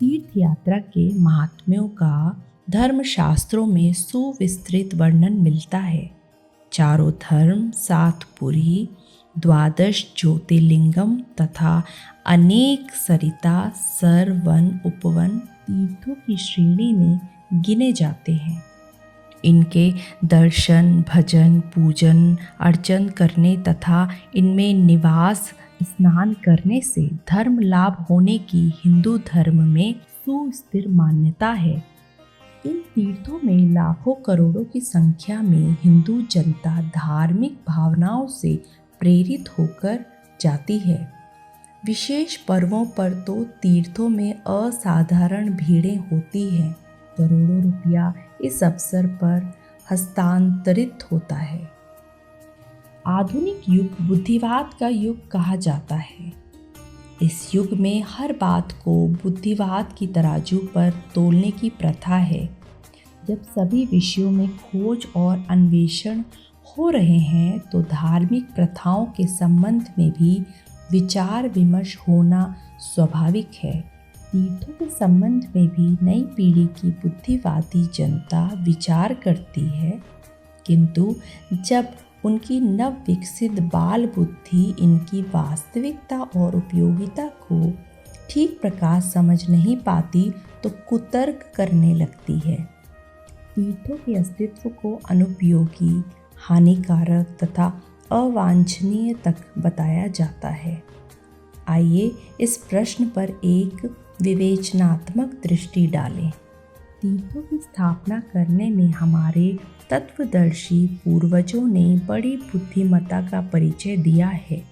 तीर्थ यात्रा के महात्म्यों का धर्मशास्त्रों में सुविस्तृत वर्णन मिलता है। चारों धर्म, 7 पुरी, 12 ज्योतिर्लिंगम तथा अनेक सरिता, सर, वन, उपवन तीर्थों की श्रेणी में गिने जाते हैं। इनके दर्शन, भजन, पूजन अर्चन करने तथा इनमें निवास, स्नान करने से धर्म लाभ होने की हिंदू धर्म में सुस्थिर मान्यता है। इन तीर्थों में लाखों करोड़ों की संख्या में हिंदू जनता धार्मिक भावनाओं से प्रेरित होकर जाती है। विशेष पर्वों पर तो तीर्थों में असाधारण भीड़ें होती हैं। करोड़ों रुपया इस अवसर पर हस्तांतरित होता है। आधुनिक युग बुद्धिवाद का युग कहा जाता है। इस युग में हर बात को बुद्धिवाद की तराजू पर तोलने की प्रथा है। जब सभी विषयों में खोज और अन्वेषण हो रहे हैं तो धार्मिक प्रथाओं के संबंध में भी विचार विमर्श होना स्वाभाविक है। तीर्थों के संबंध में भी नई पीढ़ी की बुद्धिवादी जनता विचार करती है, किंतु जब उनकी नव विकसित बाल बुद्धि इनकी वास्तविकता और उपयोगिता को ठीक प्रकार समझ नहीं पाती तो कुतर्क करने लगती है। तीर्थों के अस्तित्व को अनुपयोगी, हानिकारक तथा अवांछनीय तक बताया जाता है। आइए इस प्रश्न पर एक विवेचनात्मक दृष्टि डालें। तीर्थों की स्थापना करने में हमारे तत्वदर्शी पूर्वजों ने बड़ी बुद्धिमत्ता का परिचय दिया है।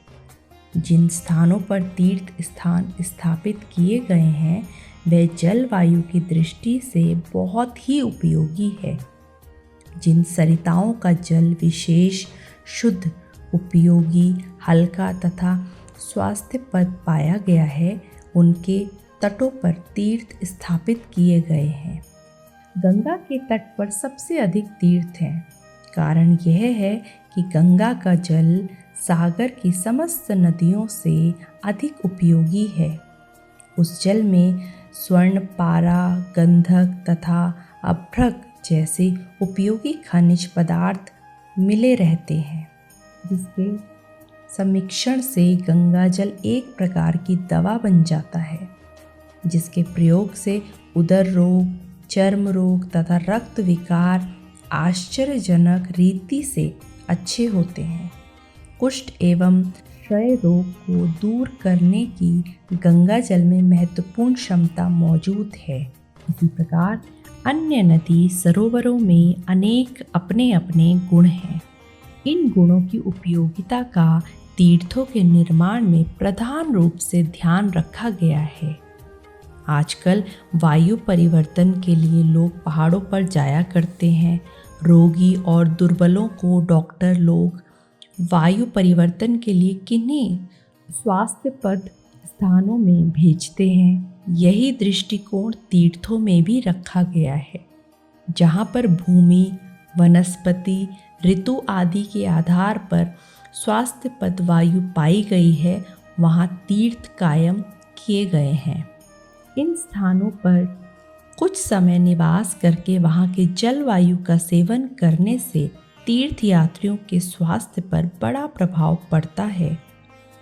जिन स्थानों पर तीर्थ स्थान स्थापित किए गए हैं वे जलवायु की दृष्टि से बहुत ही उपयोगी है। जिन सरिताओं का जल विशेष शुद्ध, उपयोगी, हल्का तथा स्वास्थ्यप्रद पाया गया है, उनके तटों पर तीर्थ स्थापित किए गए हैं। गंगा के तट पर सबसे अधिक तीर्थ हैं। कारण यह है कि गंगा का जल सागर की समस्त नदियों से अधिक उपयोगी है। उस जल में स्वर्ण, पारा, गंधक तथा अभ्रक जैसे उपयोगी खनिज पदार्थ मिले रहते हैं, जिसके समिश्रण से गंगा जल एक प्रकार की दवा बन जाता है, जिसके प्रयोग से उदर रोग, चर्म रोग तथा रक्त विकार आश्चर्यजनक रीति से अच्छे होते हैं। कुष्ठ एवं क्षय रोग को दूर करने की गंगा जल में महत्वपूर्ण क्षमता मौजूद है। इसी प्रकार अन्य नदी सरोवरों में अनेक अपने अपने गुण हैं। इन गुणों की उपयोगिता का तीर्थों के निर्माण में प्रधान रूप से ध्यान रखा गया है। आजकल वायु परिवर्तन के लिए लोग पहाड़ों पर जाया करते हैं। रोगी और दुर्बलों को डॉक्टर लोग वायु परिवर्तन के लिए किन्हीं स्वास्थ्यप्रद स्थानों में भेजते हैं। यही दृष्टिकोण तीर्थों में भी रखा गया है। जहाँ पर भूमि, वनस्पति, ऋतु आदि के आधार पर स्वास्थ्यप्रद वायु पाई गई है, वहाँ तीर्थ कायम किए गए हैं। इन स्थानों पर कुछ समय निवास करके वहाँ के जलवायु का सेवन करने से तीर्थ यात्रियों के स्वास्थ्य पर बड़ा प्रभाव पड़ता है।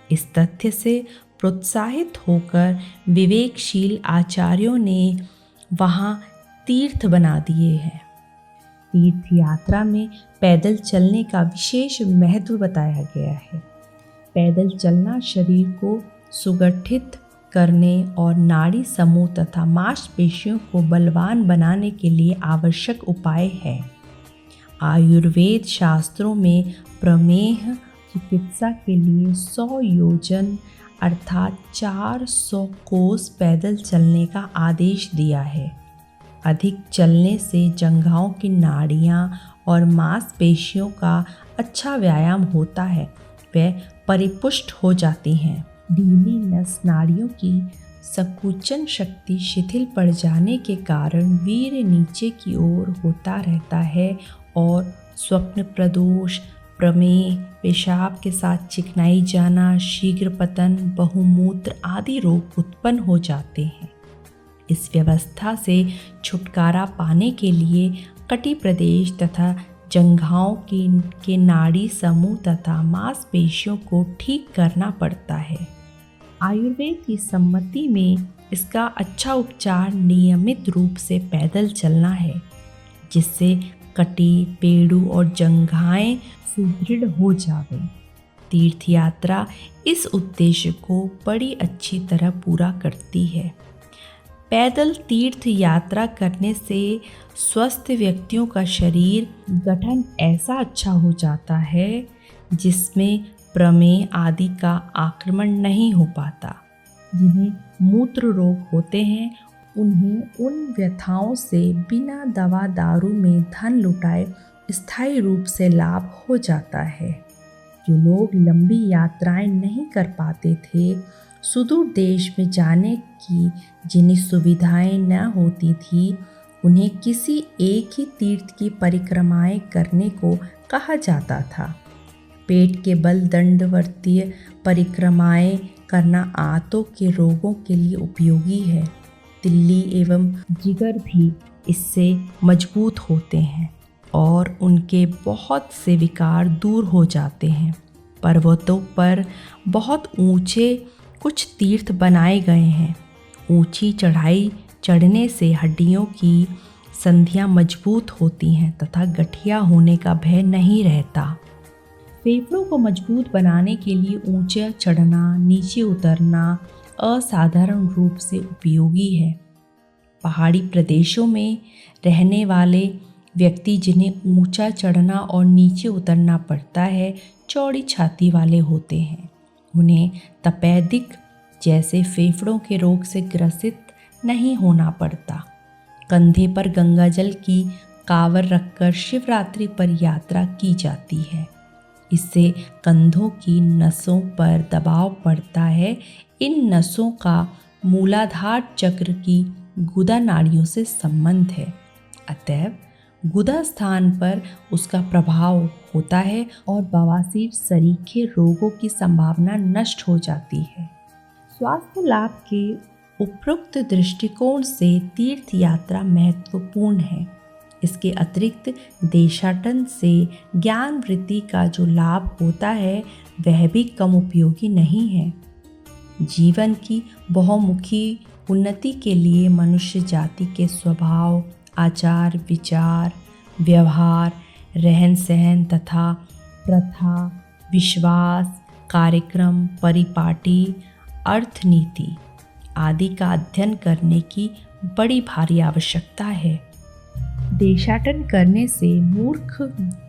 इस तथ्य से प्रोत्साहित होकर विवेकशील आचार्यों ने वहाँ तीर्थ बना दिए हैं। तीर्थ यात्रा में पैदल चलने का विशेष महत्व बताया गया है। पैदल चलना शरीर को सुगठित करने और नाड़ी समूह तथा मांसपेशियों को बलवान बनाने के लिए आवश्यक उपाय है। आयुर्वेद शास्त्रों में प्रमेह चिकित्सा के लिए 100 योजन अर्थात 400 कोस पैदल चलने का आदेश दिया है। अधिक चलने से जंघाओं की नाड़ियाँ और मांसपेशियों का अच्छा व्यायाम होता है, वे परिपुष्ट हो जाती हैं। ढीली नस नाड़ियों की संकुचन शक्ति शिथिल पड़ जाने के कारण वीर्य नीचे की ओर होता रहता है और स्वप्न प्रदोष, प्रमेह, पेशाब के साथ चिकनाई जाना, शीघ्र पतन, बहुमूत्र आदि रोग उत्पन्न हो जाते हैं। इस व्यवस्था से छुटकारा पाने के लिए कटी प्रदेश तथा जंघाओं के नाड़ी समूह तथा मांसपेशियों को ठीक करना पड़ता है। आयुर्वेद की सम्मति में इसका अच्छा उपचार नियमित रूप से पैदल चलना है, जिससे कटी, पेड़ू और जंघाएं सुदृढ़ हो जावे। तीर्थ यात्रा इस उद्देश्य को बड़ी अच्छी तरह पूरा करती है। पैदल तीर्थ यात्रा करने से स्वस्थ व्यक्तियों का शरीर गठन ऐसा अच्छा हो जाता है जिसमें प्रमेह आदि का आक्रमण नहीं हो पाता। जिन्हें मूत्र रोग होते हैं उन्हें उन व्यथाओं से बिना दवा दारू में धन लुटाए स्थायी रूप से लाभ हो जाता है। जो लोग लंबी यात्राएं नहीं कर पाते थे, सुदूर देश में जाने की जिन्हें सुविधाएं न होती थी, उन्हें किसी एक ही तीर्थ की परिक्रमाएं करने को कहा जाता था। पेट के बल दंडवर्तीय परिक्रमाएं करना आंतों के रोगों के लिए उपयोगी है। तिल्ली एवं जिगर भी इससे मजबूत होते हैं और उनके बहुत से विकार दूर हो जाते हैं। पर्वतों पर बहुत ऊंचे कुछ तीर्थ बनाए गए हैं। ऊंची चढ़ाई चढ़ने से हड्डियों की संधियां मजबूत होती हैं तथा गठिया होने का भय नहीं रहता। फेफड़ों को मजबूत बनाने के लिए ऊंचा चढ़ना, नीचे उतरना असाधारण रूप से उपयोगी है। पहाड़ी प्रदेशों में रहने वाले व्यक्ति जिन्हें ऊंचा चढ़ना और नीचे उतरना पड़ता है, चौड़ी छाती वाले होते हैं। उन्हें तपेदिक जैसे फेफड़ों के रोग से ग्रसित नहीं होना पड़ता। कंधे पर गंगाजल की कांवर रखकर शिवरात्रि पर यात्रा की जाती है। इससे कंधों की नसों पर दबाव पड़ता है। इन नसों का मूलाधार चक्र की गुदा नाड़ियों से संबंध है, अतएव गुदा स्थान पर उसका प्रभाव होता है और बवासीर सरीखे रोगों की संभावना नष्ट हो जाती है। स्वास्थ्य लाभ के उपरोक्त दृष्टिकोण से तीर्थ यात्रा महत्वपूर्ण है। इसके अतिरिक्त देशाटन से ज्ञान वृद्धि का जो लाभ होता है वह भी कम उपयोगी नहीं है। जीवन की बहुमुखी उन्नति के लिए मनुष्य जाति के स्वभाव, आचार विचार, व्यवहार, रहन सहन तथा प्रथा, विश्वास, कार्यक्रम, परिपाटी, अर्थनीति आदि का अध्ययन करने की बड़ी भारी आवश्यकता है। देशाटन करने से मूर्ख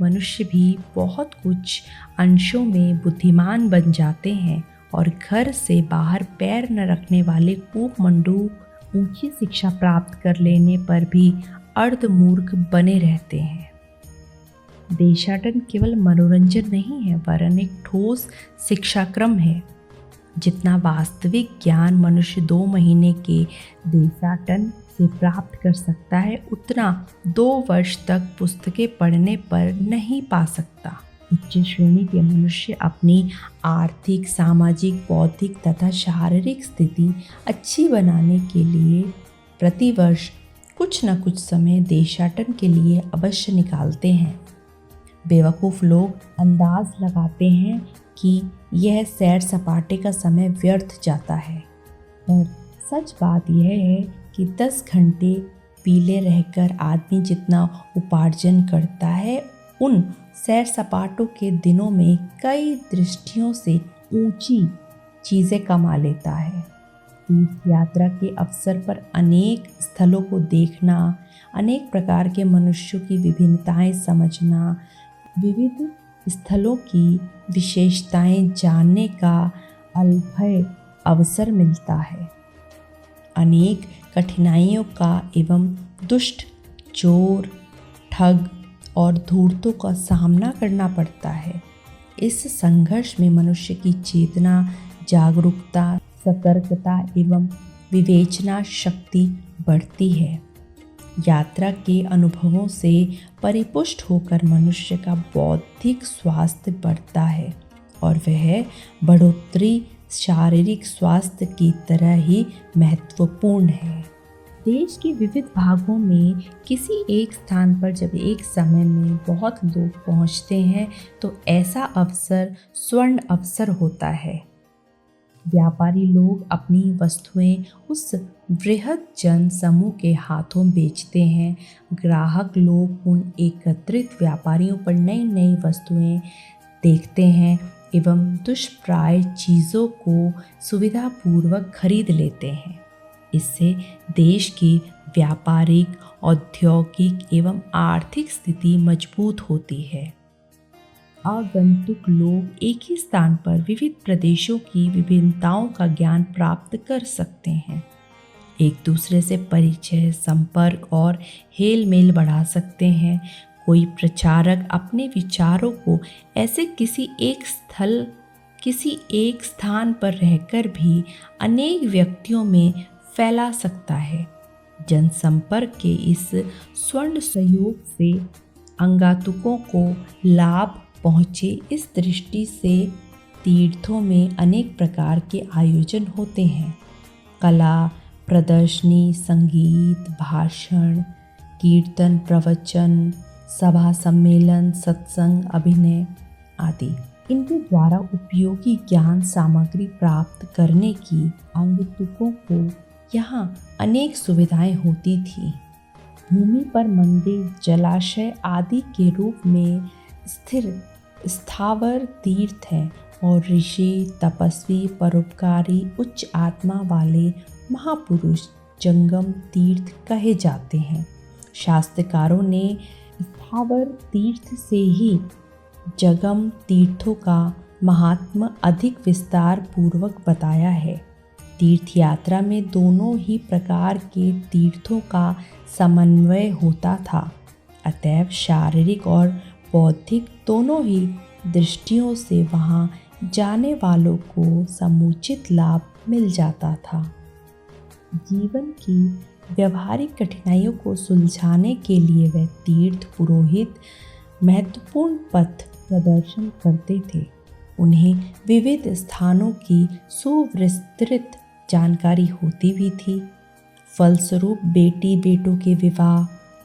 मनुष्य भी बहुत कुछ अंशों में बुद्धिमान बन जाते हैं और घर से बाहर पैर न रखने वाले कूपमंडूक ऊंची शिक्षा प्राप्त कर लेने पर भी अर्धमूर्ख बने रहते हैं। देशाटन केवल मनोरंजन नहीं है वरन एक ठोस शिक्षाक्रम है। जितना वास्तविक ज्ञान मनुष्य 2 महीने के देशाटन से प्राप्त कर सकता है, उतना 2 वर्ष तक पुस्तकें पढ़ने पर नहीं पा सकता। उच्च श्रेणी के मनुष्य अपनी आर्थिक, सामाजिक, बौद्धिक तथा शारीरिक स्थिति अच्छी बनाने के लिए प्रतिवर्ष कुछ न कुछ समय देशाटन के लिए अवश्य निकालते हैं। बेवकूफ़ लोग अंदाज लगाते हैं कि यह सैर सपाटे का समय व्यर्थ जाता है, पर सच बात यह है कि 10 घंटे पीले रहकर आदमी जितना उपार्जन करता है, उन सैर सपाटों के दिनों में कई दृष्टियों से ऊंची चीज़ें कमा लेता है। तीर्थ यात्रा के अवसर पर अनेक स्थलों को देखना, अनेक प्रकार के मनुष्यों की विभिन्नताएं समझना, विविध स्थलों की विशेषताएं जानने का अलभय अवसर मिलता है। अनेक कठिनाइयों का एवं दुष्ट, चोर, ठग और धूर्तों का सामना करना पड़ता है। इस संघर्ष में मनुष्य की चेतना, जागरूकता, सतर्कता एवं विवेचना शक्ति बढ़ती है। यात्रा के अनुभवों से परिपुष्ट होकर मनुष्य का बौद्धिक स्वास्थ्य बढ़ता है और वह बढ़ोतरी शारीरिक स्वास्थ्य की तरह ही महत्वपूर्ण है। देश के विविध भागों में किसी एक स्थान पर जब एक समय में बहुत लोग पहुंचते हैं तो ऐसा अवसर स्वर्ण अवसर होता है। व्यापारी लोग अपनी वस्तुएं उस बृहद जन समूह के हाथों बेचते हैं। ग्राहक लोग उन एकत्रित व्यापारियों पर नई नई वस्तुएं देखते हैं एवं दुष्प्राय चीज़ों को सुविधापूर्वक खरीद लेते हैं। इससे देश की व्यापारिक, औद्योगिक एवं आर्थिक स्थिति मजबूत होती है। आगंतुक लोग एक ही स्थान पर विविध प्रदेशों की विभिन्नताओं का ज्ञान प्राप्त कर सकते हैं, एक दूसरे से परिचय, संपर्क और हेल मेल बढ़ा सकते हैं। कोई प्रचारक अपने विचारों को ऐसे किसी एक स्थान पर रहकर भी अनेक व्यक्तियों में फैला सकता है। जनसंपर्क के इस स्वर्ण सहयोग से आगंतुकों को लाभ पहुँचे, इस दृष्टि से तीर्थों में अनेक प्रकार के आयोजन होते हैं। कला प्रदर्शनी, संगीत, भाषण, कीर्तन, प्रवचन, सभा सम्मेलन, सत्संग, अभिनय आदि। इनके द्वारा उपयोगी ज्ञान सामग्री प्राप्त करने की आगंतुकों को यहाँ अनेक सुविधाएं होती थी। भूमि पर मंदिर, जलाशय आदि के रूप में स्थिर स्थावर तीर्थ हैं और ऋषि, तपस्वी, परोपकारी, उच्च आत्मा वाले महापुरुष जंगम तीर्थ कहे जाते हैं। शास्त्रकारों ने स्थावर तीर्थ से ही जंगम तीर्थों का महात्म्य अधिक विस्तार पूर्वक बताया है। तीर्थ यात्रा में दोनों ही प्रकार के तीर्थों का समन्वय होता था, अतएव शारीरिक और बौद्धिक दोनों ही दृष्टियों से वहाँ जाने वालों को समुचित लाभ मिल जाता था। जीवन की व्यवहारिक कठिनाइयों को सुलझाने के लिए वह तीर्थ पुरोहित महत्वपूर्ण पथ प्रदर्शन करते थे। उन्हें विविध स्थानों की सुविस्तृत जानकारी होती भी थी। फलस्वरूप बेटी बेटों के विवाह,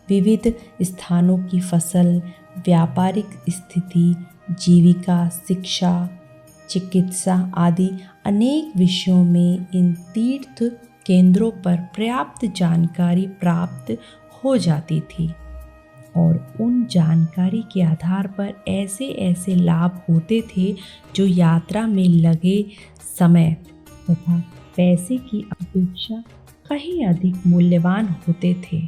विविध स्थानों की फसल, व्यापारिक स्थिति, जीविका, शिक्षा, चिकित्सा आदि अनेक विषयों में इन तीर्थ केंद्रों पर पर्याप्त जानकारी प्राप्त हो जाती थी और उन जानकारी के आधार पर ऐसे ऐसे लाभ होते थे जो यात्रा में लगे समय तथा पैसे की अपेक्षा कहीं अधिक मूल्यवान होते थे।